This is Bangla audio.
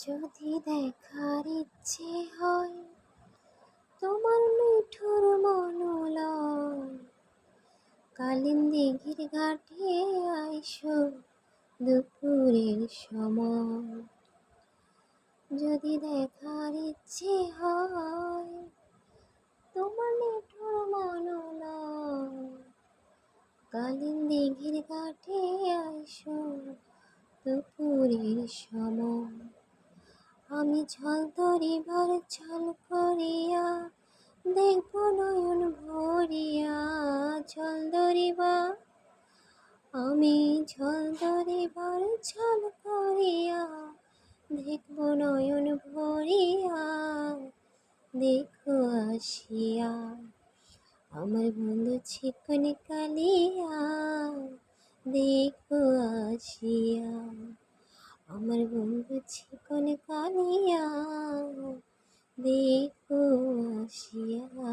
যদি দেখার ইচ্ছে হয় তোমার নিঠুর মনোলয়, কালিন দিঘির ঘাটে আইসো দুপুরের সময়। যদি দেখার ইচ্ছে হয় তোমার নিঠুর মনোলয়, কালিন দিঘির ঘাটে আইসো দুপুরের সময়। আমি ঝল ধরিবার ছল করিয়া দেখব নয়ন ভরিয়া, ঝল ধরিবা আমি ঝল ধরিবার ছল করিয়া দেখব নয়ন ভরিয়া। দেখো আসিয়া আমার বন্ধু চিকন কালিয়া, দেখো আসিয়া আমার বন্ধু চিকন কালিয়া, দেখো আসিয়া।